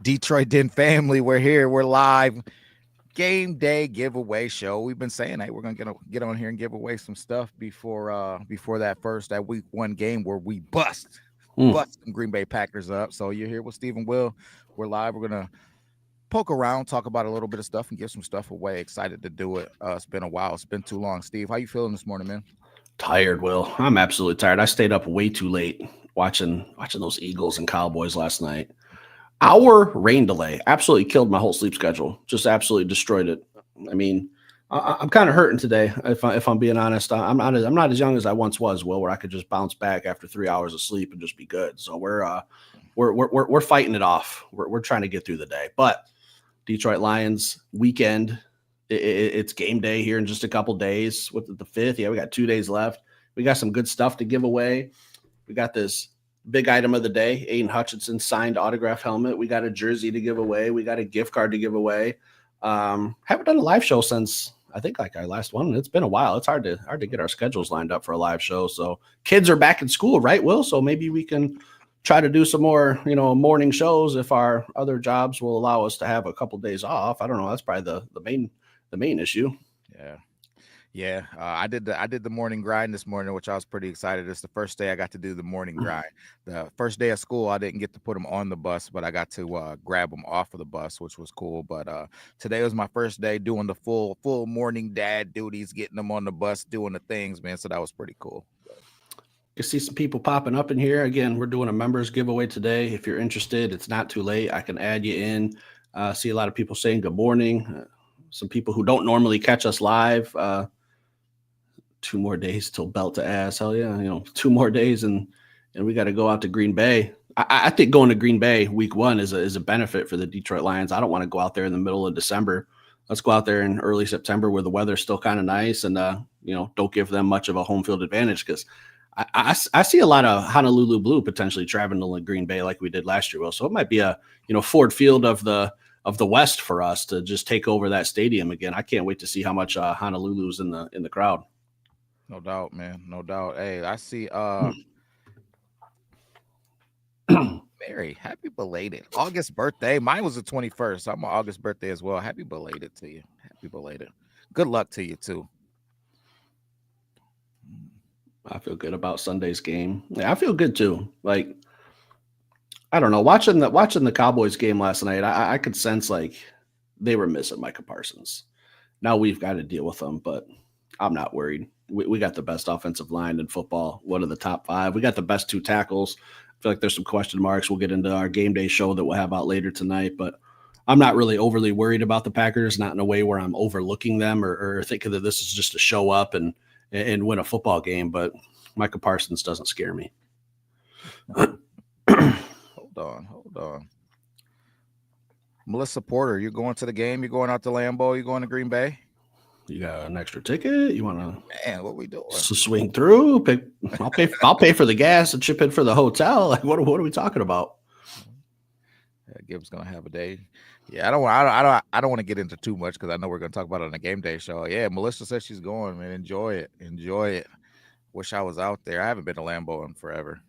Detroit Den family, we're here. We're live. Game day giveaway show. We've been saying, hey, we're gonna get on here and give away some stuff before that week 1 game where we Mm. bust some Green Bay Packers up. So you're here with Stephen Will. We're live. We're gonna poke around, talk about a little bit of stuff, and give some stuff away. Excited to do it. It's been a while. It's been too long. Steve, how you feeling this morning, man? Tired, Will. I'm absolutely tired. I stayed up way too late watching those Eagles and Cowboys last night. Our rain delay absolutely killed my whole sleep schedule. Just absolutely destroyed it. I mean, I'm kind of hurting today. If I'm being honest, I'm not as young as I once was, Will, where I could just bounce back after 3 hours of sleep and just be good. So we're fighting it off. We're trying to get through the day. But Detroit Lions weekend, it's game day here in just a couple days with the 5th. Yeah, we got 2 days left. We got some good stuff to give away. We got this big item of the day, Aiden Hutchinson signed autograph helmet. We got a jersey to give away. We got a gift card to give away. Haven't done a live show since I think like our last one. It's been a while. It's hard to get our schedules lined up for a live show. So kids are back in school, right, Will? So maybe we can try to do some more, morning shows if our other jobs will allow us to have a couple days off. I don't know. That's probably the main issue. Yeah. Yeah, I did the morning grind this morning, which I was pretty excited. It's the first day I got to do the morning grind. The first day of school, I didn't get to put them on the bus, but I got to grab them off of the bus, which was cool. But today was my first day doing the full morning dad duties, getting them on the bus, doing the things, man. So that was pretty cool. You see some people popping up in here. Again, we're doing a members giveaway today. If you're interested, it's not too late. I can add you in. See a lot of people saying good morning. Some people who don't normally catch us live. 2 more days till belt to ass. Hell yeah, 2 more days and we got to go out to Green Bay. I think going to Green Bay week 1 is a benefit for the Detroit Lions. I don't want to go out there in the middle of December. Let's go out there in early September where the weather's still kind of nice and don't give them much of a home field advantage because I see a lot of Honolulu Blue potentially traveling to Green Bay like we did last year. Will, so it might be a Ford Field of the West for us to just take over that stadium again. I can't wait to see how much Honolulu's in the crowd. No doubt, man. No doubt. Hey, I see. Mary, happy belated August birthday. Mine was the 21st. So I'm an August birthday as well. Happy belated to you. Happy belated. Good luck to you too. I feel good about Sunday's game. Yeah, I feel good too. Like I don't know, watching the Cowboys game last night, I could sense like they were missing Micah Parsons. Now we've got to deal with them, but I'm not worried. We got the best offensive line in football, one of the top 5. We got the best 2 tackles. I feel like there's some question marks. We'll get into our game day show that we'll have out later tonight, but I'm not really overly worried about the Packers, not in a way where I'm overlooking them or thinking that this is just to show up and win a football game, but Micah Parsons doesn't scare me. Hold on. Melissa Porter, you're going to the game? You're going out to Lambeau? You're going to Green Bay? You got an extra ticket? You want to? Man, what we doing? Swing through? I'll pay for the gas and chip in for the hotel. Like what are we talking about? Gibbs gonna have a day. Yeah, I don't want to get into too much because I know we're gonna talk about it on the game day show. Yeah, Melissa says she's going, man. Enjoy it. Wish I was out there. I haven't been to Lambeau in forever.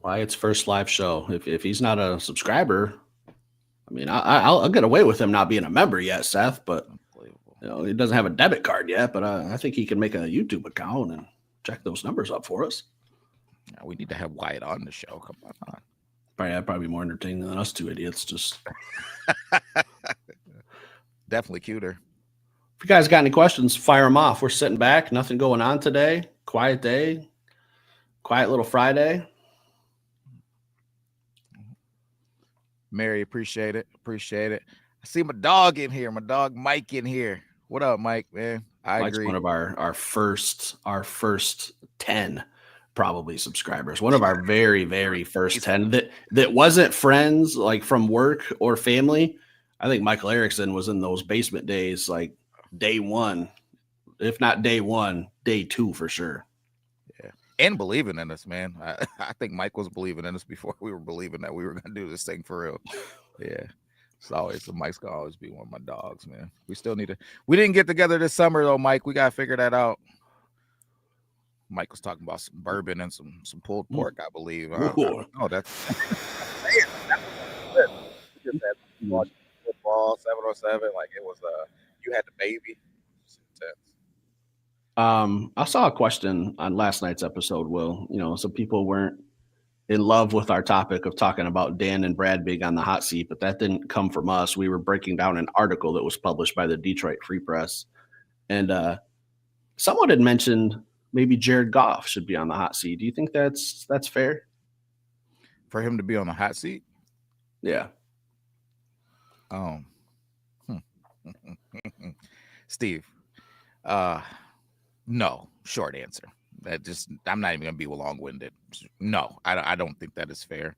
Wyatt's first live show. If he's not a subscriber, I mean, I'll get away with him not being a member yet, Seth. But he doesn't have a debit card yet. But I think he can make a YouTube account and check those numbers up for us. Yeah, we need to have Wyatt on the show. Come on. Probably more entertaining than us 2 idiots. Just definitely cuter. If you guys got any questions, fire them off. We're sitting back, nothing going on today. Quiet day, quiet little Friday. Mary, appreciate it. I see my dog in here. My dog Mike in here. What up, Mike? Man, Mike's agree. One of our first 10 probably subscribers. One of our very, very first 10 that wasn't friends like from work or family. I think Michael Erickson was in those basement days, like day 1, if not day 1, day 2 for sure. Yeah, and believing in us, man. I think Mike was believing in us before we were believing that we were gonna do this thing for real. Yeah. Mike's gonna always be one of my dogs, man. We didn't get together this summer though, Mike. We gotta figure that out. Mike was talking about some bourbon and some pulled pork, I believe. Oh, that's saying. That's what I said. We just had watching football 7-on-7. Like it was you had the baby. It's intense. I saw a question on last night's episode, Will. Some people weren't in love with our topic of talking about Dan and Brad being on the hot seat, but that didn't come from us. We were breaking down an article that was published by the Detroit Free Press. And someone had mentioned maybe Jared Goff should be on the hot seat. Do you think that's fair? For him to be on the hot seat? Yeah. Steve, no, short answer. I'm not even gonna be long-winded. No, I don't think that is fair.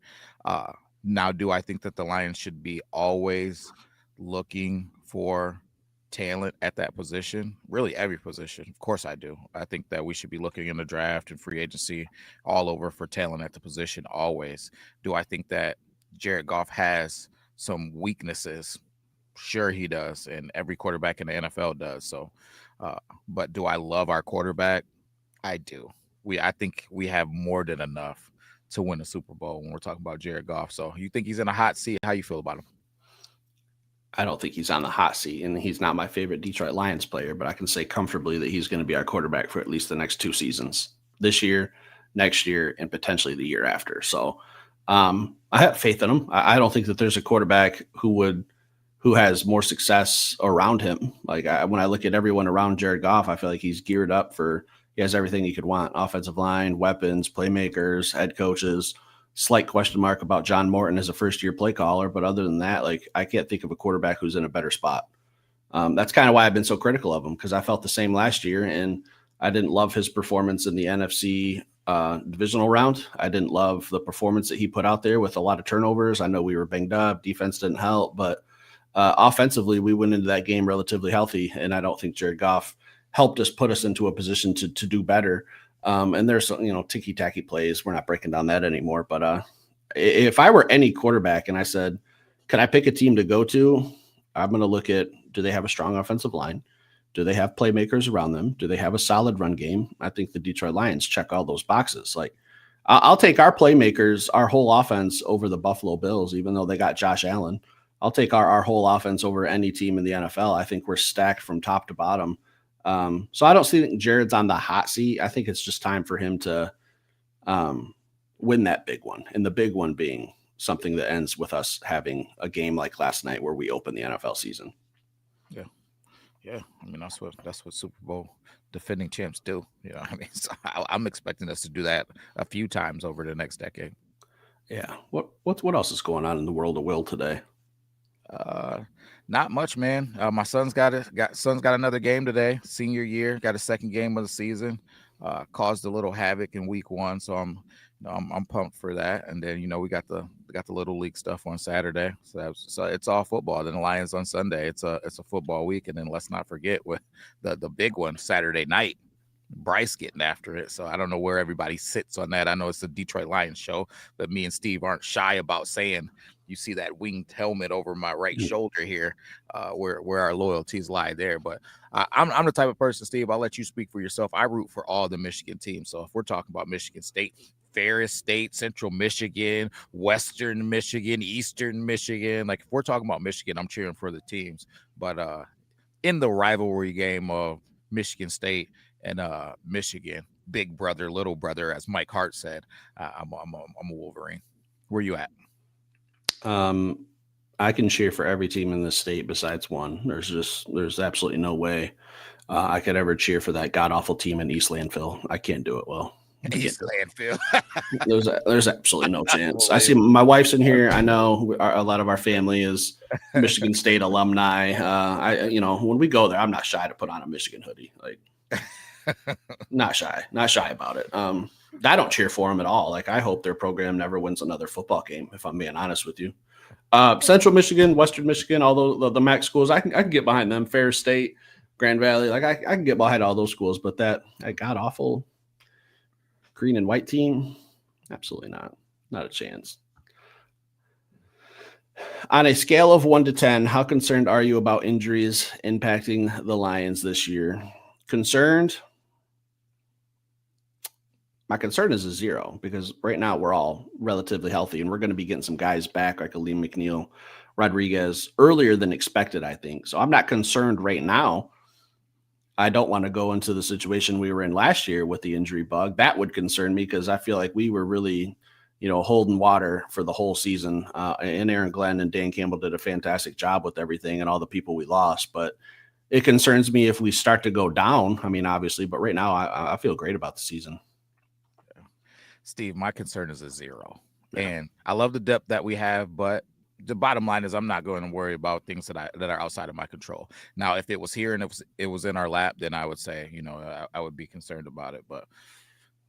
Now, do I think that the Lions should be always looking for talent at that position? Really, every position. Of course I do. I think that we should be looking in the draft and free agency all over for talent at the position always. Do I think that Jared Goff has some weaknesses? Sure he does, and every quarterback in the NFL does. So, but do I love our quarterback? I do. I think we have more than enough to win a Super Bowl when we're talking about Jared Goff. So you think he's in a hot seat? How you feel about him? I don't think he's on the hot seat, and he's not my favorite Detroit Lions player, but I can say comfortably that he's going to be our quarterback for at least the next 2 seasons, this year, next year, and potentially the year after. So I have faith in him. I don't think that there's a quarterback who has more success around him. Like when I look at everyone around Jared Goff, I feel like he's geared up he has everything he could want: offensive line, weapons, playmakers, head coaches. Slight question mark about John Morton as a first-year play caller, but other than that, like I can't think of a quarterback who's in a better spot. That's kind of why I've been so critical of him, because I felt the same last year, and I didn't love his performance in the NFC divisional round. I didn't love the performance that he put out there with a lot of turnovers. I know we were banged up, defense didn't help, but offensively, we went into that game relatively healthy, and I don't think Jared Goff helped us put us into a position to do better. And there's ticky-tacky plays. We're not breaking down that anymore. But if I were any quarterback and I said, can I pick a team to go to? I'm going to look at, do they have a strong offensive line? Do they have playmakers around them? Do they have a solid run game? I think the Detroit Lions check all those boxes. Like I'll take our playmakers, our whole offense over the Buffalo Bills, even though they got Josh Allen. I'll take our whole offense over any team in the NFL. I think we're stacked from top to bottom. So I don't see Jared's on the hot seat. I think it's just time for him to win that big one, and the big one being something that ends with us having a game like last night where we open the NFL season. Yeah. I mean, that's what Super Bowl defending champs do. So I'm expecting us to do that a few times over the next decade. Yeah. What else is going on in the world of Will today? Not much, man. My son's got another game today, senior year, got a second game of the season. Caused a little havoc in week 1, so I'm pumped for that. And then we got the little league stuff on Saturday, so it's all football. Then the Lions on Sunday. It's a football week, and then let's not forget with the big one Saturday night, Bryce getting after it. So I don't know where everybody sits on that. I know it's the Detroit Lions show, but me and Steve aren't shy about saying, you see that winged helmet over my right shoulder here, where our loyalties lie there. But I'm the type of person, Steve, I'll let you speak for yourself. I root for all the Michigan teams. So if we're talking about Michigan State, Ferris State, Central Michigan, Western Michigan, Eastern Michigan, like if we're talking about Michigan, I'm cheering for the teams. But in the rivalry game of Michigan State and Michigan, big brother, little brother, as Mike Hart said, I'm a Wolverine. Where you at? I can cheer for every team in this state besides one. There's absolutely no way I could ever cheer for that god awful team in East Landfill. I can't do it. Well, East Landfill. There's absolutely no chance. I see my wife's in here. I know a lot of our family is Michigan State alumni. When we go there, I'm not shy to put on a Michigan hoodie. Like, not shy about it. I don't cheer for them at all. Like, I hope their program never wins another football game, if I'm being honest with you. Central Michigan, Western Michigan, all the MAC schools, I can get behind them. Ferris State, Grand Valley, like I can get behind all those schools, but that god awful green and white team, absolutely not a chance. On a scale of 1 to 10, how concerned are you about injuries impacting the Lions this year? Concerned? My concern is a zero because right now we're all relatively healthy and we're going to be getting some guys back like Aleem McNeil, Rodriguez earlier than expected, I think. So I'm not concerned right now. I don't want to go into the situation we were in last year with the injury bug. That would concern me because I feel like we were really, holding water for the whole season. And Aaron Glenn and Dan Campbell did a fantastic job with everything and all the people we lost. But it concerns me if we start to go down. I mean, obviously, but right now I feel great about the season. Steve, my concern is a zero. Yeah. And I love the depth that we have, but the bottom line is I'm not going to worry about things that are outside of my control. Now, if it was here and it was in our lap, then I would say, I would be concerned about it. But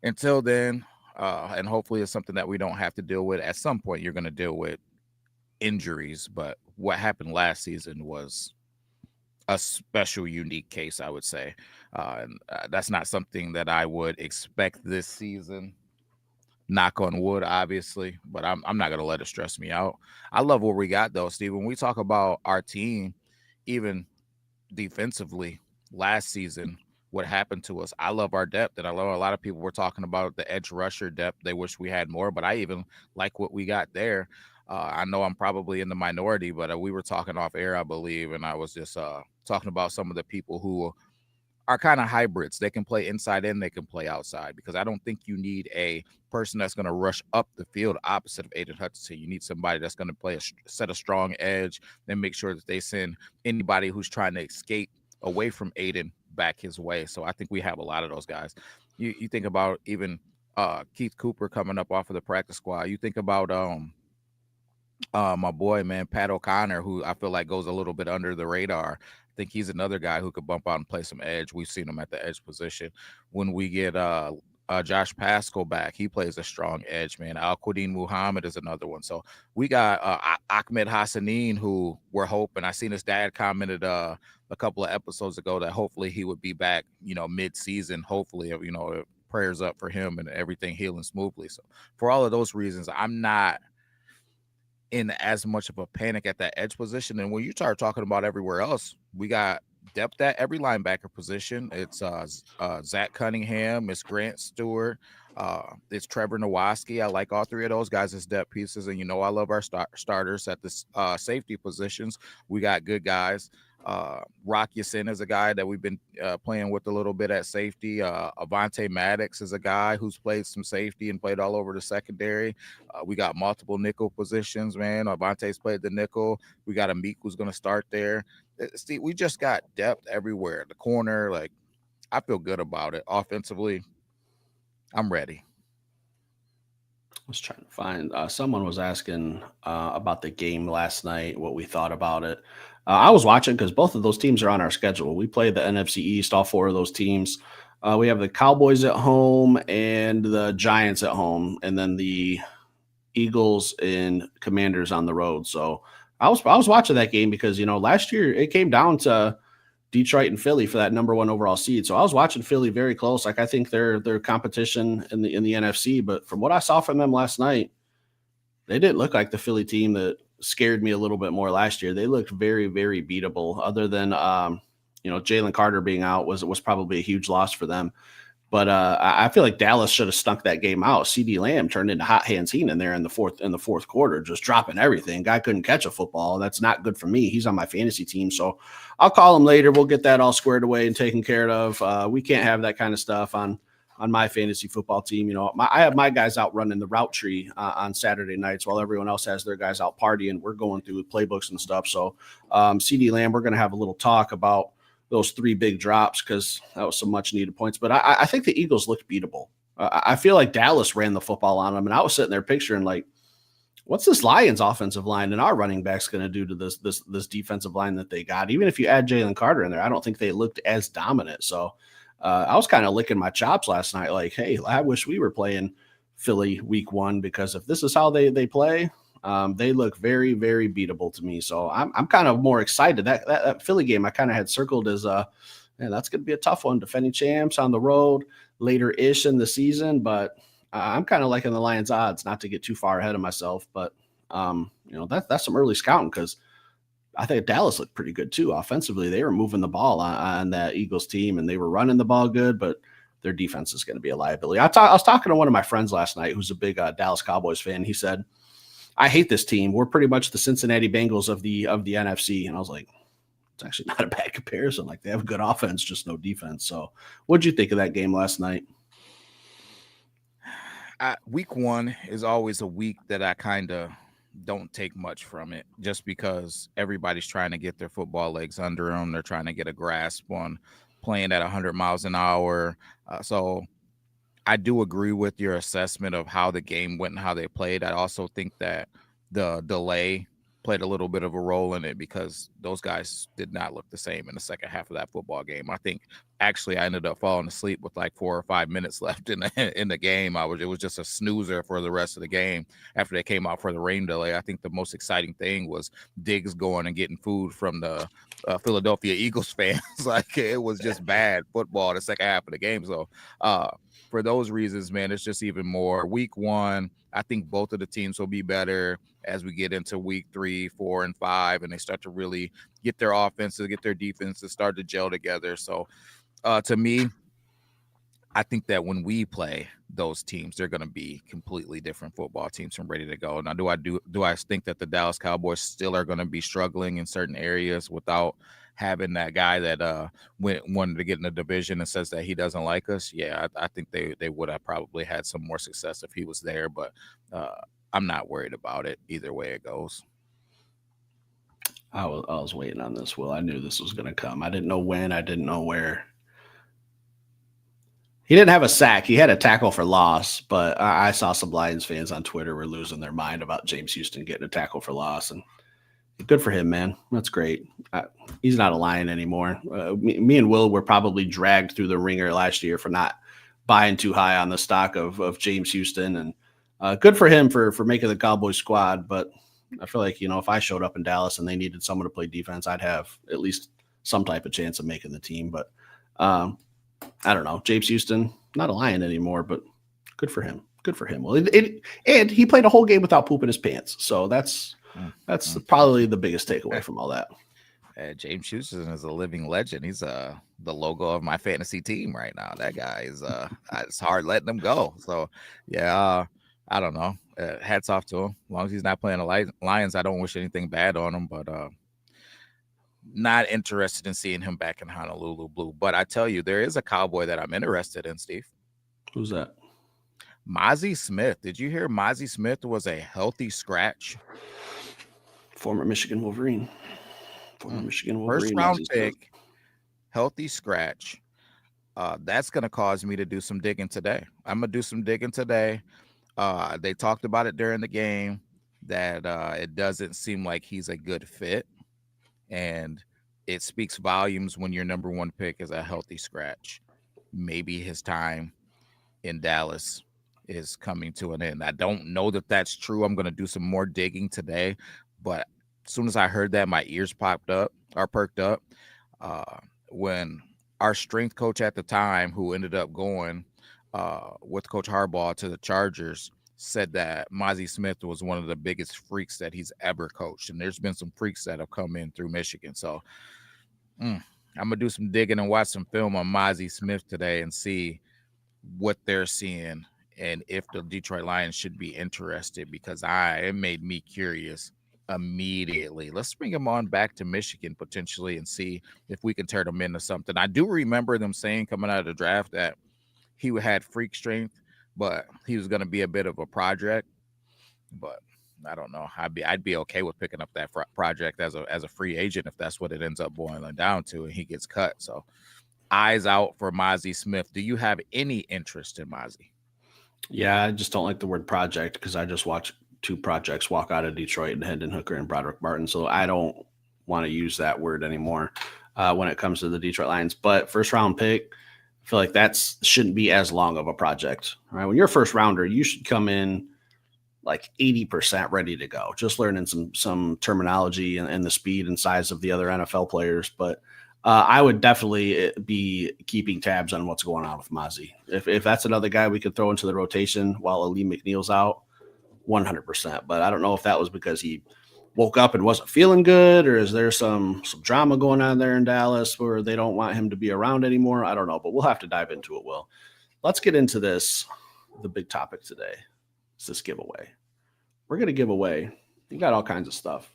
until then, and hopefully it's something that we don't have to deal with. At some point, you're going to deal with injuries. But what happened last season was a special, unique case, I would say. And that's not something that I would expect this season. Knock on wood, obviously, but I'm not going to let it stress me out. I love what we got, though, Steve. When we talk about our team, even defensively, last season, what happened to us, I love our depth. And I love a lot of people were talking about the edge rusher depth. They wish we had more, but I even like what we got there. I know I'm probably in the minority, but we were talking off air, I believe, and I was just talking about some of the people who are kind of hybrids. They can play inside and they can play outside, because I don't think you need a person that's going to rush up the field opposite of Aiden Hutchinson. You need somebody that's going to play set a strong edge and make sure that they send anybody who's trying to escape away from Aiden back his way. So I think we have a lot of those guys. You think about even Keith Cooper coming up off of the practice squad. You think about my boy, man, Pat O'Connor, who I feel like goes a little bit under the radar. I think he's another guy who could bump out and play some edge. We've seen him at the edge position. When we get Josh Pascal back, he plays a strong edge, man. Al-Quadin Muhammad is another one. So we got Ahmed Hassanin, who we're hoping. I seen his dad commented a couple of episodes ago that hopefully he would be back, mid-season. Hopefully, prayers up for him and everything healing smoothly. So for all of those reasons, I'm not in as much of a panic at that edge position. And when you start talking about everywhere else, we got depth at every linebacker position. It's Zach Cunningham, it's Grant Stewart, it's Trevor Nowaski. I like all three of those guys as depth pieces. And I love our starters at the safety positions. We got good guys. Rock Ya-Sin is a guy that we've been playing with a little bit at safety. Avonte Maddox is a guy who's played some safety and played all over the secondary. We got multiple nickel positions, man. Avonte's played the nickel. We got Amik who's going to start there. See, we just got depth everywhere. The corner, I feel good about it. Offensively, I'm ready. I was trying to find someone was asking about the game last night, what we thought about it. I was watching because both of those teams are on our schedule. We play the NFC East, all four of those teams. We have the Cowboys at home and the Giants at home, and then the Eagles and Commanders on the road. So I was watching that game because last year it came down to Detroit and Philly for that number one overall seed. So I was watching Philly very close. I think they're competition in the NFC, but from what I saw from them last night, they didn't look like the Philly team that scared me a little bit more last year. They looked very, very beatable. Other than Jalen Carter being out was probably a huge loss for them. But I feel like Dallas should have stunk that game out. CeeDee Lamb turned into Hot Hand Cena there in the fourth quarter, just dropping everything. Guy couldn't catch a football. That's not good for me. He's on my fantasy team, so I'll call him later. We'll get that all squared away and taken care of. We can't have that kind of stuff on my fantasy football team. I have my guys out running the route tree on Saturday nights while everyone else has their guys out partying. We're going through playbooks and stuff. So CeeDee Lamb, we're going to have a little talk about those three big drops because that was some much needed points. But I think the Eagles looked beatable. I feel like Dallas ran the football on them, and I was sitting there picturing like, what's this Lions offensive line and our running backs going to do to this defensive line that they got? Even if you add Jalen Carter in there, I don't think they looked as dominant. So I was kind of licking my chops last night, like, hey, I wish we were playing Philly week one, because if this is how they play, they look very, very beatable to me. So I'm kind of more excited. That Philly game I kind of had circled as man, that's going to be a tough one. Defending champs on the road later-ish in the season, but I'm kind of liking the Lions odds, not to get too far ahead of myself. But that's some early scouting, because I think Dallas looked pretty good too offensively. They were moving the ball on that Eagles team, and they were running the ball good, but their defense is going to be a liability. I was talking to one of my friends last night who's a big Dallas Cowboys fan. He said, I hate this team. We're pretty much the Cincinnati Bengals of the NFC. And I was like, it's actually not a bad comparison. Like, they have good offense, just no defense. So what'd you think of that game last night? Week 1 is always a week that I kind of don't take much from it, just because everybody's trying to get their football legs under them. They're trying to get a grasp on playing at 100 miles an hour. So I do agree with your assessment of how the game went and how they played. I also think that the delay played a little bit of a role in it, because those guys did not look the same in the second half of that football game. I think actually I ended up falling asleep with like 4 or 5 minutes left in the game. It was just a snoozer for the rest of the game after they came out for the rain delay. I think the most exciting thing was Diggs going and getting food from the Philadelphia Eagles fans. Like, it was just bad football the second half of the game. So for those reasons, man, it's just even more. Week 1, I think both of the teams will be better as we get into week 3, 4, and 5, and they start to really get their offenses, get their defenses, start to gel together. So to me, I think that when we play those teams, they're going to be completely different football teams from ready to go. Now, do I think that the Dallas Cowboys still are going to be struggling in certain areas without having that guy that wanted to get in the division and says that he doesn't like us? Yeah, I think they would have probably had some more success if he was there, but I'm not worried about it either way it goes. I was waiting on this, Will. I knew this was going to come. I didn't know when. I didn't know where. He didn't have a sack. He had a tackle for loss, but I saw some Lions fans on Twitter were losing their mind about James Houston getting a tackle for loss, and good for him, man. That's great. He's not a Lion anymore. Me and Will were probably dragged through the ringer last year for not buying too high on the stock of James Houston, and good for him for making the Cowboys squad. But I feel like, if I showed up in Dallas and they needed someone to play defense, I'd have at least some type of chance of making the team. But I don't know. James Houston, not a Lion anymore, but good for him. Good for him. Well, and he played a whole game without pooping his pants. So that's probably the biggest takeaway from all that. James Houston is a living legend. He's the logo of my fantasy team right now. That guy is it's hard letting him go. So yeah, I don't know. Hats off to him. As long as he's not playing the Lions, I don't wish anything bad on him, but not interested in seeing him back in Honolulu Blue. But I tell you, there is a Cowboy that I'm interested in, Steve. Who's that? Mazi Smith. Did you hear Mazi Smith was a healthy scratch? Former Michigan Wolverine. First round pick, healthy scratch. That's going to cause me to do some digging today. I'm going to do some digging today. They talked about it during the game that it doesn't seem like he's a good fit. And it speaks volumes when your number 1 pick is a healthy scratch. Maybe his time in Dallas is coming to an end. I don't know that that's true. I'm going to do some more digging today, but as soon as I heard that, my ears perked up. When our strength coach at the time, who ended up going with Coach Harbaugh to the Chargers, said that Mazi Smith was one of the biggest freaks that he's ever coached. And there's been some freaks that have come in through Michigan. So I'm going to do some digging and watch some film on Mazi Smith today and see what they're seeing and if the Detroit Lions should be interested, because it made me curious immediately. Let's bring him on back to Michigan potentially and see if we can turn him into something. I do remember them saying coming out of the draft that he had freak strength, but he was going to be a bit of a project. But I don't know. I'd be okay with picking up that project as a free agent if that's what it ends up boiling down to, and he gets cut. So eyes out for Mazi Smith. Do you have any interest in Mazi? Yeah, I just don't like the word project because I just watched 2 projects walk out of Detroit, and Hendon Hooker and Broderick Martin. So I don't want to use that word anymore when it comes to the Detroit Lions. But first round pick, I feel like that shouldn't be as long of a project. Right? When you're a first rounder, you should come in like 80% ready to go, just learning some terminology and the speed and size of the other NFL players. But I would definitely be keeping tabs on what's going on with Mazi. If that's another guy we could throw into the rotation while Ali McNeil's out, 100%. But I don't know if that was because he woke up and wasn't feeling good, or is there some drama going on there in Dallas where they don't want him to be around anymore? I don't know, but we'll have to dive into it, Will. let's get into this. The big topic today is this giveaway. We're going to give away. You got all kinds of stuff.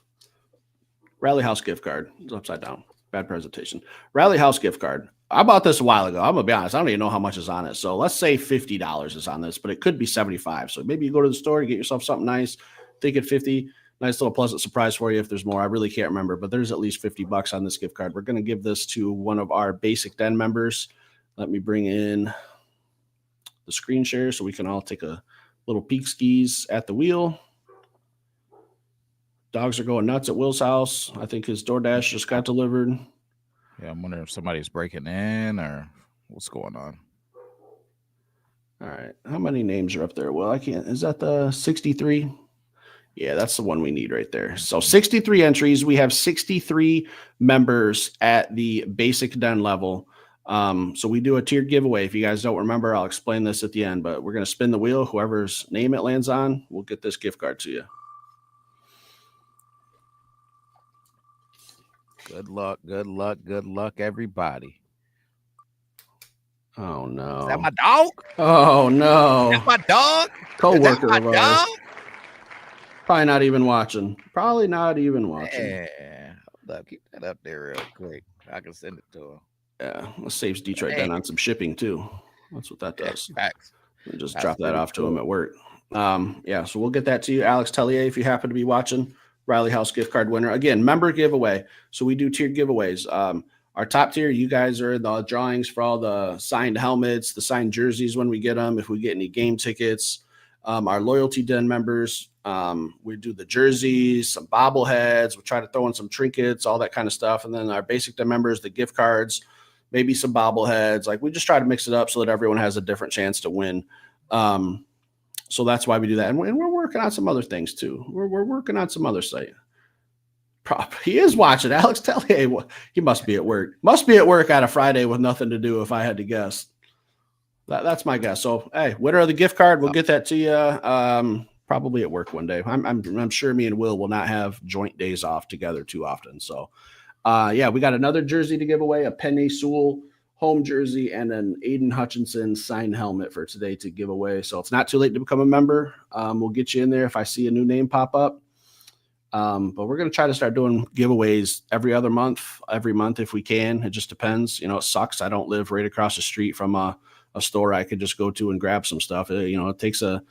Rally House gift card. It's upside down. Bad presentation. Rally House gift card. I bought this a while ago. I'm going to be honest. I don't even know how much is on it. So let's say $50 is on this, but it could be $75. So maybe you go to the store, you get yourself something nice. Think at $50. Nice little pleasant surprise for you if there's more. I really can't remember, but there's at least $50 on this gift card. We're going to give this to one of our Basic Den members. Let me bring in the screen share so we can all take a little peek skis at the wheel. Dogs are going nuts at Will's house. I think his DoorDash just got delivered. Yeah, I'm wondering if somebody's breaking in or what's going on. All right. How many names are up there? Well, I can't. Is that the 63? Yeah, that's the one we need right there. So 63 entries. We have 63 members at the Basic Den level. So we do a tiered giveaway. If you guys don't remember, I'll explain this at the end, but we're going to spin the wheel. Whoever's name it lands on, we'll get this gift card to you. Good luck, good luck, good luck, everybody. Oh, no. Is that my dog? Oh, no. Is that my dog? Co-worker Is that of my ours. dog? Probably not even watching. Probably not even watching. Yeah. Hold up. Keep that up there real quick. I can send it to him. Yeah, that saves Detroit Den on some shipping too. That's what that does. Facts. And just That's drop that pretty off to him cool. at work. Yeah, so we'll get that to you, Alex Tellier, if you happen to be watching. Riley House gift card winner. Again, member giveaway. So we do tiered giveaways. Our top tier, you guys are in the drawings for all the signed helmets, the signed jerseys when we get them. If we get any game tickets, our loyalty den members, we do the jerseys, some bobbleheads. We try to throw in some trinkets, all that kind of stuff. And then our basic den members, the gift cards, maybe some bobbleheads. Like we just try to mix it up so that everyone has a different chance to win. So that's why we do that. And we're working on some other things too. We're working on some other site. He is watching. Alex Tellier. He must be at work. Must be at work on a Friday with nothing to do, if I had to guess. That's my guess. So, hey, winner of the gift card, we'll get that to you probably at work one day. I'm sure me and Will not have joint days off together too often. So, yeah, we got another jersey to give away, a Penny Sewell home jersey, and an Aiden Hutchinson signed helmet for today to give away. So it's not too late to become a member. We'll get you in there if I see a new name pop up. But we're going to try to start doing giveaways every month if we can. It just depends. You know, it sucks. I don't live right across the street from a store I could just go to and grab some stuff. It takes a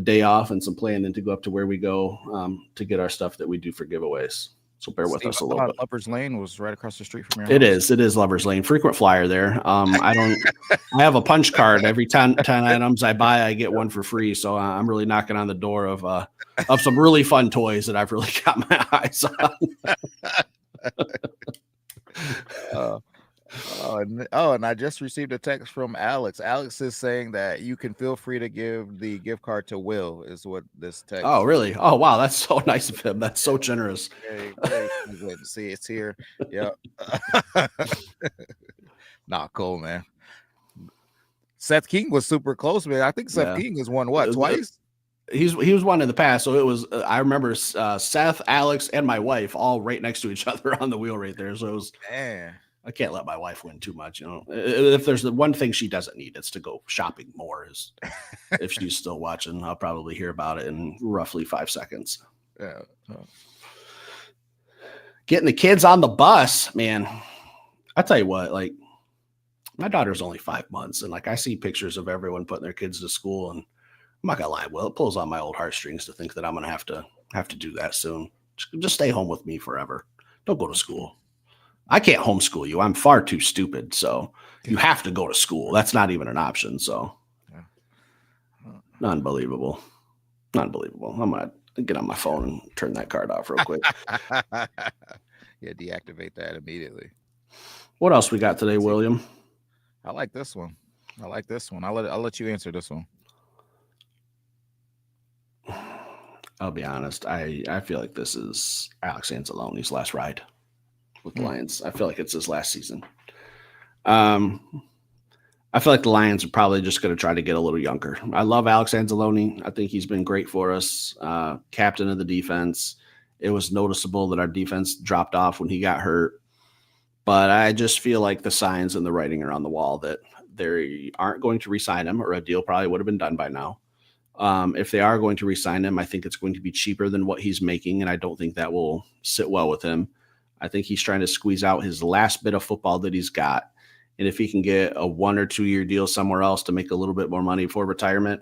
day off and some planning to go up to where we go to get our stuff that we do for giveaways. So bear with us a little bit. Lover's Lane was right across the street from your house. It is Lover's Lane. Frequent flyer there. I have a punch card. Every 10 items I buy, I get one for free. So I'm really knocking on the door of some really fun toys that I've really got my eyes on. And I just received a text from Alex. Alex is saying that you can feel free to give the gift card to Will, is what this text. Oh, really? Oh, wow. That's so nice of him. That's so generous. See, it's here. Yep. Nah, cool, man. Seth King was super close, man. I think Seth King has won what, twice? He was one in the past. So it was, I remember Seth, Alex, and my wife all right next to each other on the wheel right there. So it was, man. I can't let my wife win too much. If there's the one thing she doesn't need, it's to go shopping more. Is if she's still watching, I'll probably hear about it in roughly 5 seconds. Yeah. Getting the kids on the bus, man. I tell you what, like my daughter's only 5 months, and like I see pictures of everyone putting their kids to school, and I'm not gonna lie, Will, it pulls on my old heartstrings to think that I'm gonna have to do that soon. Just stay home with me forever. Don't go to school. I can't homeschool you. I'm far too stupid. So you have to go to school. That's not even an option. So unbelievable. Unbelievable. I'm going to get on my phone and turn that card off real quick. Yeah, deactivate that immediately. What else we got today, William? I like this one. I'll let you answer this one. I'll be honest. I feel like this is Alex Anzalone's last ride with the Lions. I feel like it's his last season. I feel like the Lions are probably just going to try to get a little younger. I love Alex Anzalone. I think he's been great for us. Captain of the defense. It was noticeable that our defense dropped off when he got hurt. But I just feel like the signs and the writing are on the wall that they aren't going to re-sign him, or a deal probably would have been done by now. If they are going to re-sign him, I think it's going to be cheaper than what he's making, and I don't think that will sit well with him. I think he's trying to squeeze out his last bit of football that he's got. And if he can get a 1 or 2 year deal somewhere else to make a little bit more money for retirement,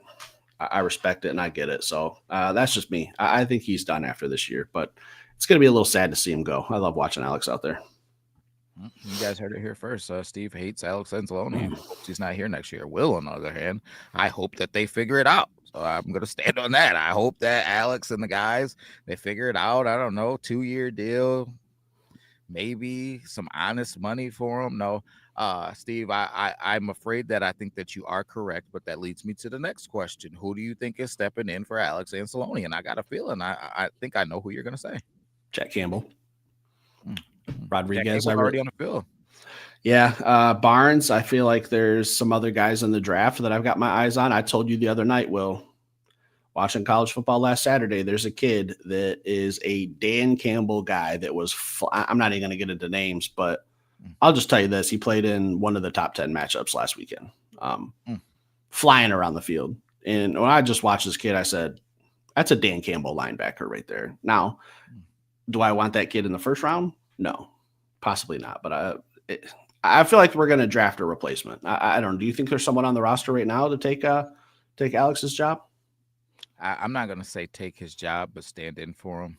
I respect it and I get it. So that's just me. I think he's done after this year, but it's going to be a little sad to see him go. I love watching Alex out there. You guys heard it here first. Steve hates Alex Anzalone. Hopes he's not here next year. Will, on the other hand, I hope that they figure it out. So I'm going to stand on that. I hope that Alex and the guys, they figure it out. I don't know, 2 year deal, maybe some honest money for him. No, Steve, I'm afraid that I think that you are correct, but that leads me to the next question. Who do you think is stepping in for Alex Anzalone? And I got a feeling I think I know who you're going to say. Jack Campbell. Rodriguez already on the field. Yeah, Barnes. I feel like there's some other guys in the draft that I've got my eyes on. I told you the other night, Will, watching college football last Saturday, there's a kid that is a Dan Campbell guy that was I'm not even going to get into names, but I'll just tell you this. He played in one of the top 10 matchups last weekend, flying around the field. And when I just watched this kid, I said, that's a Dan Campbell linebacker right there. Now, do I want that kid in the first round? No, possibly not. But I feel like we're going to draft a replacement. I don't know. Do you think there's someone on the roster right now to take Alex's job? I'm not going to say take his job, but stand in for him.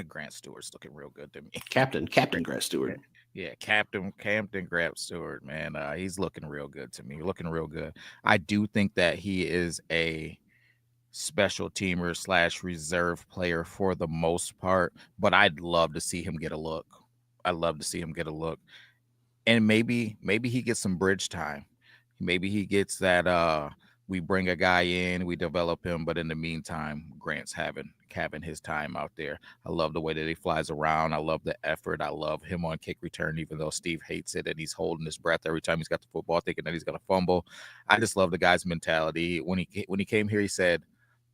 Grant Stewart's looking real good to me. Captain Grant Stewart. Yeah, Captain Grant Stewart, man. He's looking real good to me. Looking real good. I do think that he is a special teamer / reserve player for the most part, but I'd love to see him get a look. And maybe he gets some bridge time. Maybe he gets that we bring a guy in, we develop him, but in the meantime, Grant's having his time out there. I love the way that he flies around. I love the effort. I love him on kick return, even though Steve hates it and he's holding his breath every time he's got the football, thinking that he's going to fumble. I just love the guy's mentality. When he came here, he said,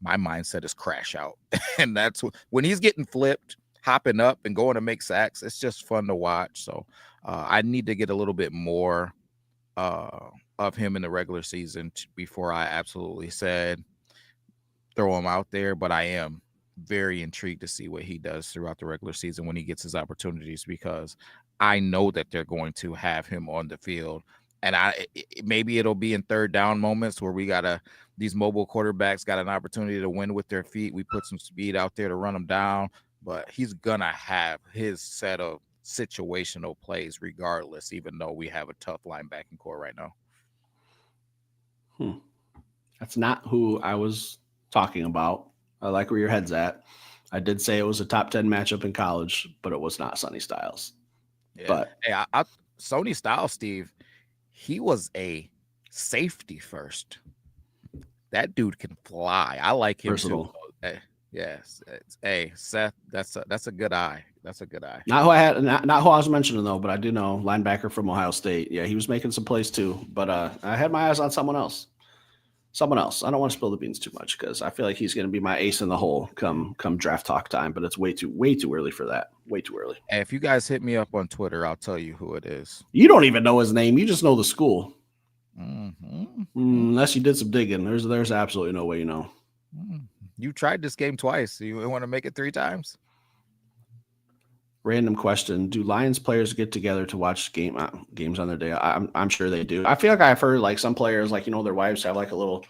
my mindset is crash out. And that's when he's getting flipped, hopping up and going to make sacks. It's just fun to watch. So I need to get a little bit more of him in the regular season before I absolutely said throw him out there. But I am very intrigued to see what he does throughout the regular season when he gets his opportunities, because I know that they're going to have him on the field. And maybe it'll be in third down moments where these mobile quarterbacks got an opportunity to win with their feet. We put some speed out there to run them down, but he's gonna have his set of situational plays regardless, even though we have a tough linebacking core right now. That's not who I was talking about. I like where your head's at. I did say it was a top 10 matchup in college, but it was not Sonny Styles. Yeah. But hey, Sonny Styles, Steve, he was a safety first. That dude can fly. I like him too. Yes. Hey, Seth, that's a good eye. That's a good eye. Not who I was mentioning though, but I do know linebacker from Ohio State. Yeah, he was making some plays too. But I had my eyes on someone else. I don't want to spill the beans too much because I feel like he's going to be my ace in the hole come draft talk time. But it's way too early for that. Way too early. Hey, if you guys hit me up on Twitter, I'll tell you who it is. You don't even know his name. You just know the school. Mm-hmm. Unless you did some digging, there's absolutely no way you know. You tried this game twice. You want to make it 3 times? Random question: do Lions players get together to watch games on their day? I'm sure they do. I feel like I've heard like some players, like their wives have like a little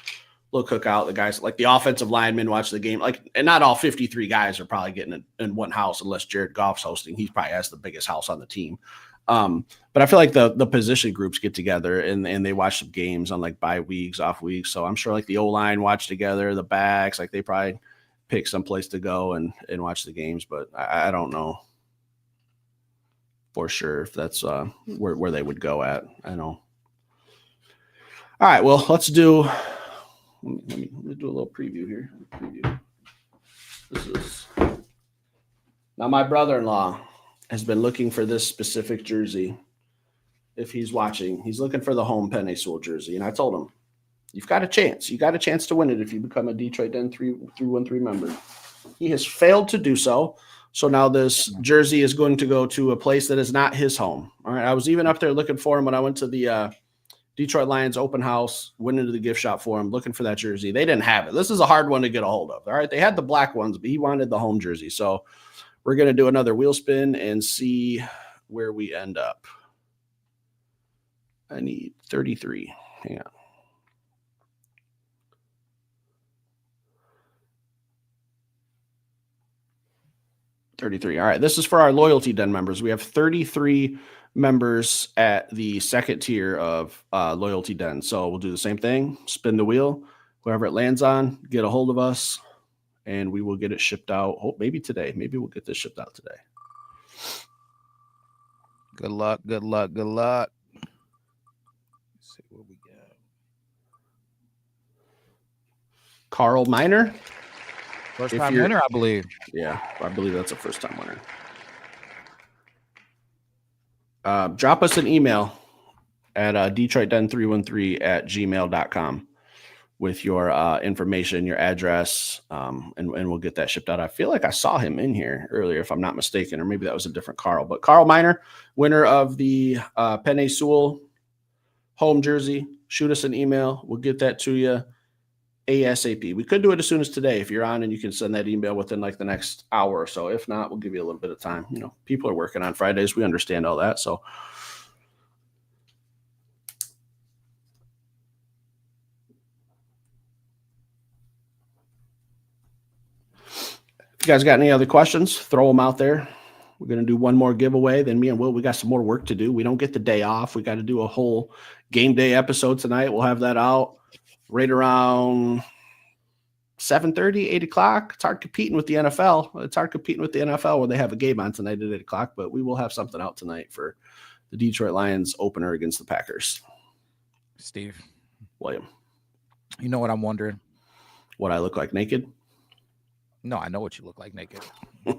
cookout. The guys, like the offensive linemen, watch the game. Like, and not all 53 guys are probably getting in one house unless Jared Goff's hosting. He probably has the biggest house on the team. But I feel like the position groups get together and they watch some games on like bye weeks, off weeks. So I'm sure like the O-line watch together, the backs, like they probably pick some place to go and watch the games. But I don't know for sure if that's where they would go at. I know. All right, well, let's do. Let me do a little preview here. This is now my brother-in-law has been looking for this specific jersey. If he's watching, he's looking for the home Penei Sewell jersey, and I told him, "You've got a chance. You got a chance to win it if you become a Detroit Den 313 member." He has failed to do so. So now this jersey is going to go to a place that is not his home. All right. I was even up there looking for him when I went to the Detroit Lions open house, went into the gift shop for him, looking for that jersey. They didn't have it. This is a hard one to get a hold of. All right. They had the black ones, but he wanted the home jersey. So we're going to do another wheel spin and see where we end up. I need 33. Hang on. All right. This is for our Loyalty Den members. We have 33 members at the second tier of Loyalty Den. So we'll do the same thing. Spin the wheel. Whoever it lands on, get a hold of us, and we will get it shipped out. Oh, maybe today. Maybe we'll get this shipped out today. Good luck. Good luck. Good luck. Let's see what we got. Carl Miner. First time winner, I believe. Yeah, I believe that's a first time winner. Drop us an email at DetroitDen313@gmail.com with your information, your address, and we'll get that shipped out. I feel like I saw him in here earlier, if I'm not mistaken, or maybe that was a different Carl. But Carl Miner, winner of the Penei Sewell home jersey, shoot us an email. We'll get that to you ASAP. We could do it as soon as today if you're on, and you can send that email within like the next hour or so. If not, we'll give you a little bit of time. You know, people are working on Fridays. We understand all that. So if you guys got any other questions, throw them out there. We're going to do one more giveaway. Then me and Will, we got some more work to do. We don't get the day off. We got to do a whole game day episode tonight. We'll have that out right around 7:30, 8 o'clock. It's hard competing with the NFL. It's hard competing with the NFL when they have a game on tonight at 8 o'clock, but we will have something out tonight for the Detroit Lions opener against the Packers. Steve. William. You know what I'm wondering? What I look like naked? No, I know what you look like naked.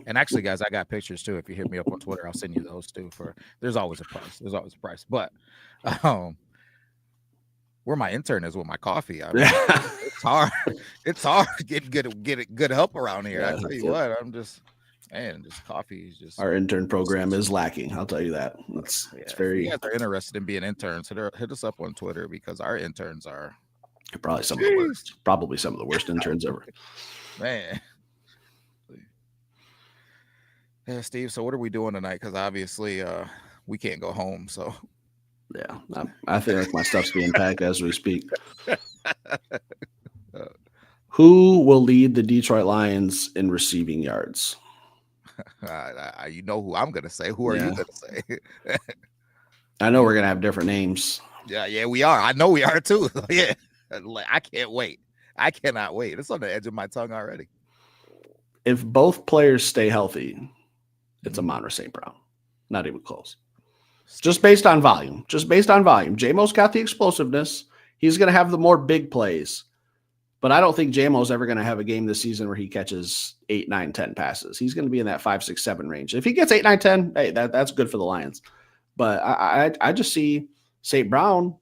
And actually, guys, I got pictures too. If you hit me up on Twitter, I'll send you those too. There's always a price. There's always a price. But where my intern is with my coffee, I mean, it's hard. It's hard to get good help around here. I tell you what, I'm just, man, this coffee is just. Our intern program is lacking. I'll tell you that. It's very. If you guys are interested in being interns, hit us up on Twitter because our interns are probably some of the worst. Probably some of the worst interns ever. Man. Yeah, Steve. So what are we doing tonight? Because obviously we can't go home. So yeah, I feel like my stuff's being packed as we speak. Who will lead the Detroit Lions in receiving yards? You know who I'm going to say. Who are you going to say? I know we're going to have different names. Yeah, we are. I know we are too. Yeah, I can't wait. I cannot wait. It's on the edge of my tongue already. If both players stay healthy, it's Amon-Ra St. Brown. Not even close. Just based on volume. J-Mo's got the explosiveness. He's going to have the more big plays. But I don't think J-Mo's ever going to have a game this season where he catches 8, 9, 10 passes. He's going to be in that 5, 6, 7 range. If he gets 8, 9, 10, hey, that's good for the Lions. But I just see St. Brown,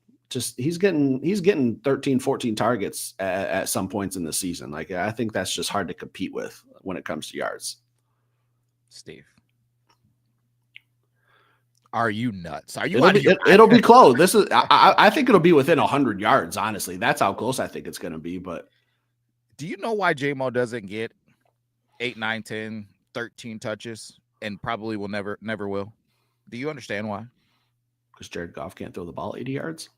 he's getting 13, 14 targets at some points in the season. Like, I think that's just hard to compete with when it comes to yards. Steve. Are you nuts? Are you? It'll be close. This is. I think it'll be within 100 yards. Honestly, that's how close I think it's going to be. But do you know why J-Mo doesn't get 8, 9, 10, 13 touches, and probably will never will? Do you understand why? Because Jared Goff can't throw the ball 80 yards.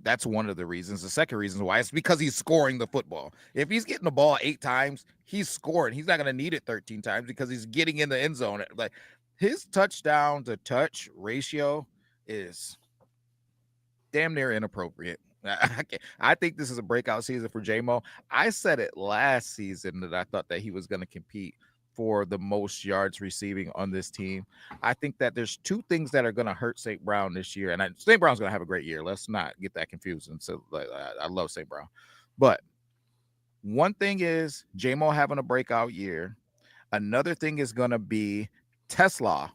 That's one of the reasons. The second reason why is because he's scoring the football. If he's getting the ball 8 times, he's scoring. He's not going to need it 13 times because he's getting in the end zone. Like. His touchdown to touch ratio is damn near inappropriate. I think this is a breakout season for J-Mo. I said it last season that I thought that he was going to compete for the most yards receiving on this team. I think that there's 2 things that are going to hurt St. Brown this year. And St. Brown's going to have a great year. Let's not get that confused. And so I love St. Brown. But one thing is J-Mo having a breakout year. Another thing is going to be Tesla.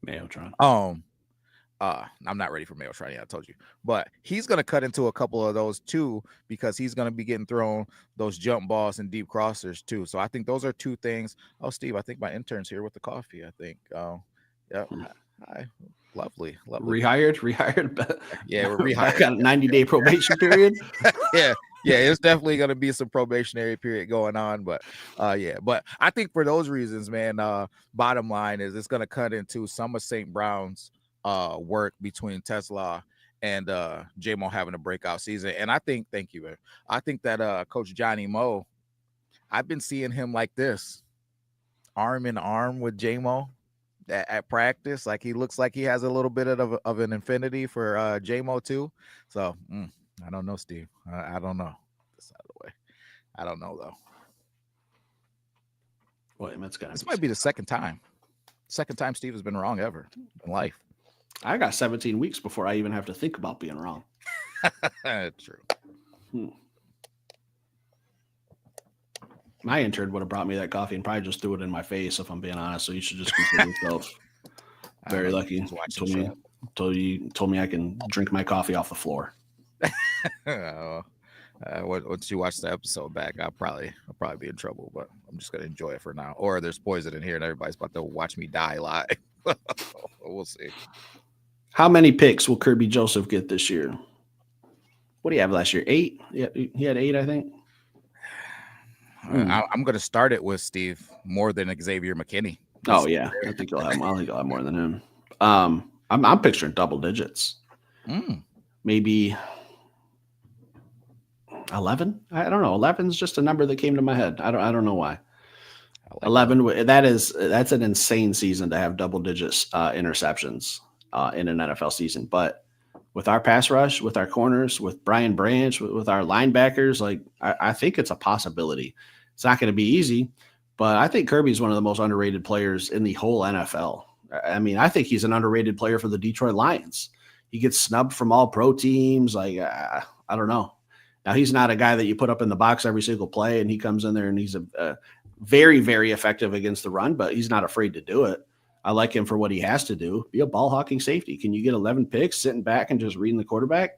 Mayotron. I'm not ready for Mayotron yet, I told you. But he's going to cut into a couple of those too because he's going to be getting thrown those jump balls and deep crossers too. So I think those are 2 things. Oh, Steve, I think my intern's here with the coffee, I think. Yeah. Hi. Lovely. Rehired. Yeah, we're Back rehired. on a 90-day probation period. Yeah, it's definitely gonna be some probationary period going on, but yeah, but I think for those reasons, man, bottom line is it's gonna cut into some of St. Brown's work between Tesla and J-Mo having a breakout season. And I think, thank you, man. I think that Coach Johnny Moe, I've been seeing him like this, arm in arm with J-Mo at practice. Like he looks like he has a little bit of an infinity for J-Mo too. So I don't know, Steve. I don't know. This out of the way. I don't know though. Well, This might be the second time Steve has been wrong ever in life. I got 17 weeks before I even have to think about being wrong. True. My intern would have brought me that coffee and probably just threw it in my face, if I'm being honest. So you should just consider yourself very lucky. Told me I can drink my coffee off the floor. Once you watch the episode back, I'll probably be in trouble, but I'm just gonna enjoy it for now. Or there's poison in here and everybody's about to watch me die live. We'll see. How many picks will Kirby Joseph get this year? What do you have last year? 8? Yeah, he had 8, I think. I'm going to start it with Steve more than Xavier McKinney. Oh yeah, I think you'll have more than him. I'm picturing double digits. Maybe 11. I don't know. 11 is just a number that came to my head. I don't know why. 11. That's an insane season to have double digits interceptions in an NFL season. But with our pass rush, with our corners, with Brian Branch, with our linebackers, like I think it's a possibility. It's not going to be easy, but I think Kirby's one of the most underrated players in the whole NFL. I mean, I think he's an underrated player for the Detroit Lions. He gets snubbed from all pro teams. Like, I don't know. Now, he's not a guy that you put up in the box every single play, and he comes in there and he's a very, very effective against the run, but he's not afraid to do it. I like him for what he has to do. Be a ball hawking safety. Can you get 11 picks sitting back and just reading the quarterback?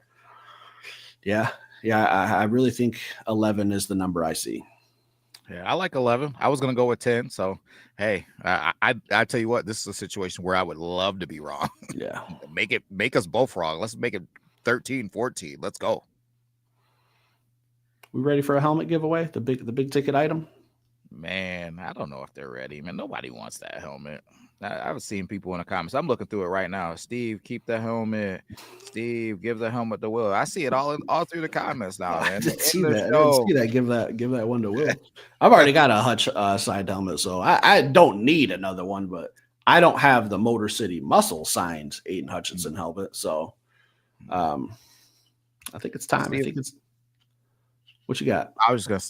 Yeah. I really think 11 is the number I see. Yeah, I like 11. I was going to go with 10. So, hey, I tell you what, this is a situation where I would love to be wrong. Yeah. Make us both wrong. Let's make it 13, 14. Let's go. We ready for a helmet giveaway? The big ticket item? Man, I don't know if they're ready. Man, nobody wants that helmet. I've seen people in the comments. I'm looking through it right now. Steve, keep the helmet. Steve, give the helmet to Will. I see it all through the comments now, man. I didn't see that. Give that one to Will. I've already got a Hutch signed helmet, so I don't need another one, but I don't have the Motor City Muscle signed Aiden Hutchinson helmet. So I think it's time. Steve, what you got? I was gonna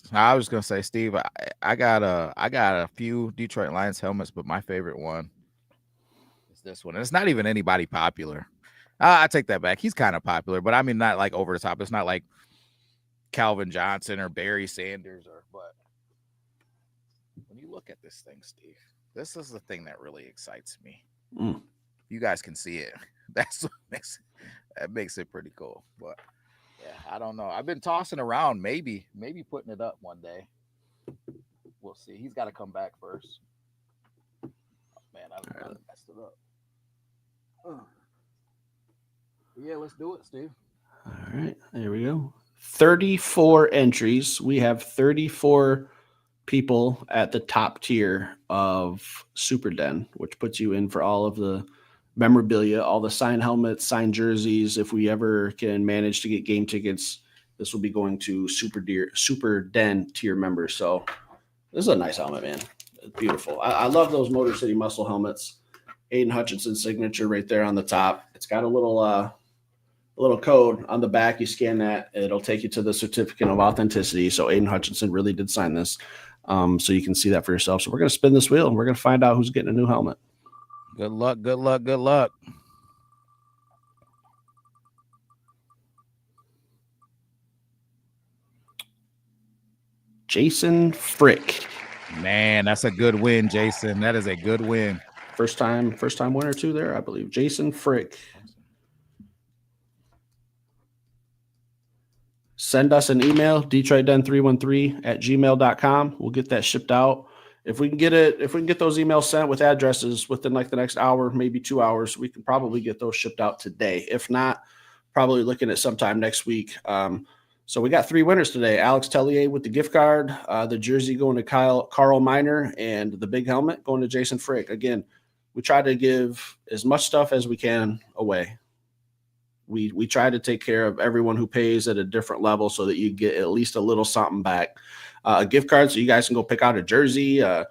say, Steve, I got a few Detroit Lions helmets, but my favorite one is this one. And it's not even anybody popular. I take that back. He's kind of popular, but I mean not like over the top. It's not like Calvin Johnson or Barry Sanders but when you look at this thing, Steve, this is the thing that really excites me. You guys can see it. That's what makes it pretty cool. But yeah, I don't know. I've been tossing around, maybe putting it up one day. We'll see. He's got to come back first. Oh, man, I messed it up. Yeah, let's do it, Steve. All right, there we go. 34 entries. We have 34 people at the top tier of Super Den, which puts you in for all of the memorabilia, all the signed helmets, signed jerseys. If we ever can manage to get game tickets, this will be going to Super Den tier members. So this is a nice helmet, man. It's beautiful. I love those Motor City Muscle helmets. Aiden Hutchinson signature right there on the top. It's got a little code on the back. You scan that, it'll take you to the certificate of authenticity. So Aiden Hutchinson really did sign this. So you can see that for yourself. So we're going to spin this wheel and we're going to find out who's getting a new helmet. Good luck, good luck, good luck. Jason Frick. Man, that's a good win, Jason. That is a good win. First time winner too there, I believe. Jason Frick. Send us an email, DetroitDen313@gmail.com. We'll get that shipped out. if we can get those emails sent with addresses within like the next hour, maybe 2 hours, we can probably get those shipped out today. If not, probably looking at sometime next week. So we got 3 winners today. Alex Tellier with the gift card, the jersey going to Carl Miner, and the big helmet going to Jason Frick. Again, we try to give as much stuff as we can away. We try to take care of everyone who pays at a different level so that you get at least a little something back. A gift card so you guys can go pick out a jersey, a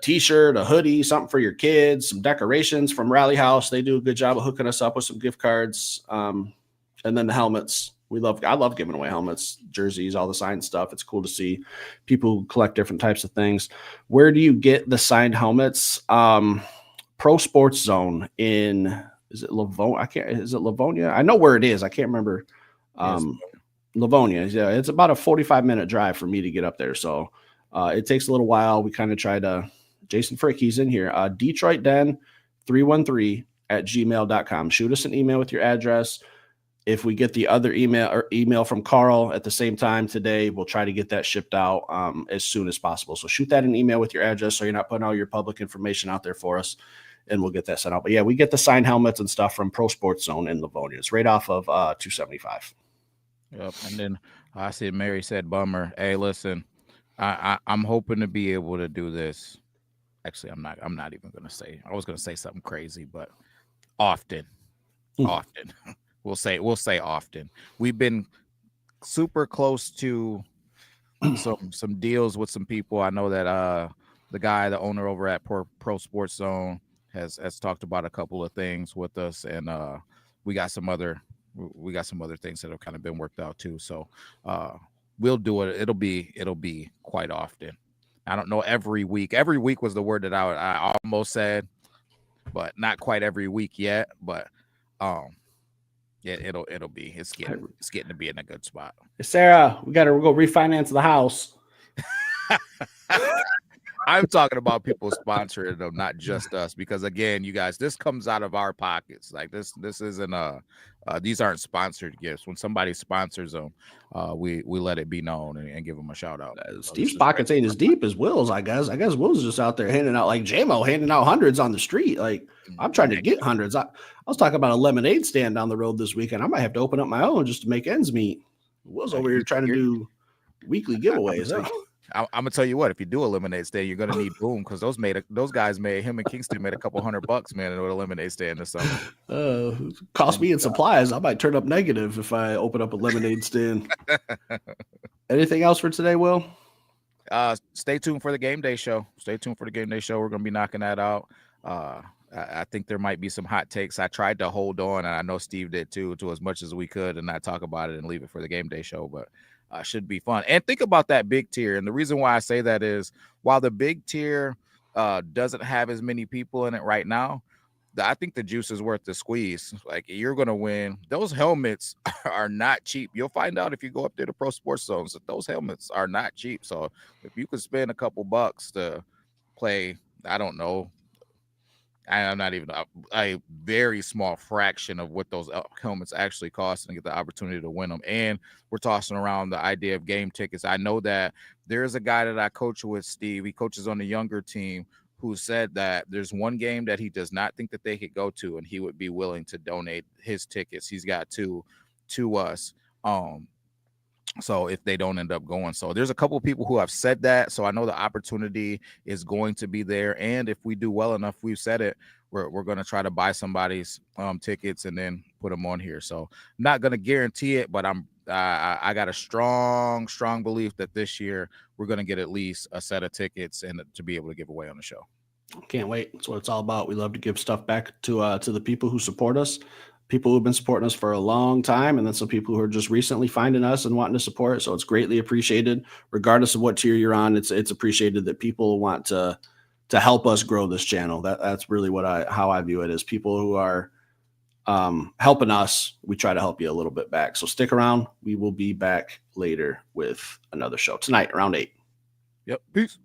t-shirt, a hoodie, something for your kids, some decorations from Rally House. They do a good job of hooking us up with some gift cards. And then the helmets. I love giving away helmets, jerseys, all the signed stuff. It's cool to see people who collect different types of things. Where do you get the signed helmets? Pro Sports Zone is it Livonia? Is it Livonia? I know where it is. I can't remember. Livonia. Yeah, it's about a 45-minute drive for me to get up there. So it takes a little while. We kind of try to, Jason Frick, he's in here. Detroit Den 313@gmail.com. Shoot us an email with your address. If we get the other email from Carl at the same time today, we'll try to get that shipped out as soon as possible. So shoot that an email with your address so you're not putting all your public information out there for us, and we'll get that sent out. But yeah, we get the signed helmets and stuff from Pro Sports Zone in Livonia. It's right off of 275. Yep. And then I said, Mary said, bummer. Hey, listen, I'm hoping to be able to do this. Actually, I'm not even going to say, I was going to say something crazy, but often. We'll say often. We've been super close to some deals with some people. I know that the owner over at Pro Sports Zone has talked about a couple of things with us, and we got some other things that have kind of been worked out too. So we'll do it. It'll be quite often. I don't know, every week. Every week was the word that I almost said, but not quite every week yet. But yeah, it'll be. It's getting to be in a good spot. Sarah, we got to go refinance the house. I'm talking about people sponsoring them, not just us, because again, you guys, this comes out of our pockets. Like this isn't these aren't sponsored gifts. When somebody sponsors them, we let it be known and give them a shout out. Steve's pockets ain't as deep as Will's, I guess. I guess Will's just out there handing out, like J-Mo handing out hundreds on the street. Like I'm trying to get hundreds. I was talking about a lemonade stand down the road this weekend. I might have to open up my own just to make ends meet. Will's over here trying to do weekly giveaways. I'm gonna tell you what, if you do a lemonade stand, you're gonna need Boom, because him and Kingston made a couple $100, man, in a lemonade stand or something. Cost me in supplies. I might turn up negative if I open up a lemonade stand. Anything else for today, Will? Stay tuned for the game day show. We're gonna be knocking that out. I think there might be some hot takes. I tried to hold on, and I know Steve did too, to as much as we could and not talk about it and leave it for the game day show, but should be fun. And think about that big tier. And the reason why I say that is, while the big tier doesn't have as many people in it right now, I think the juice is worth the squeeze. Like, you're going to win. Those helmets are not cheap. You'll find out if you go up there to Pro Sports Zones that those helmets are not cheap. So if you could spend a couple bucks to play, I don't know, I'm not even a very small fraction of what those helmets actually cost, and get the opportunity to win them. And we're tossing around the idea of game tickets. I know that there's a guy that I coach with, Steve. He coaches on the younger team, who said that there's one game that he does not think that they could go to, and he would be willing to donate his tickets. He's got two to us. So if they don't end up going, so there's a couple of people who have said that. So I know the opportunity is going to be there. And if we do well enough, we've said it, we're going to try to buy somebody's tickets and then put them on here. So I'm not going to guarantee it, but I got a strong belief that this year we're going to get at least a set of tickets and to be able to give away on the show. Can't wait. That's what it's all about. We love to give stuff back to the people who support us. People who've been supporting us for a long time, and then some people who are just recently finding us and wanting to support. So it's greatly appreciated, regardless of what tier you're on. It's appreciated that people want to help us grow this channel. That's really how I view it, as people who are helping us. We try to help you a little bit back. So stick around. We will be back later with another show tonight around 8. Yep. Peace.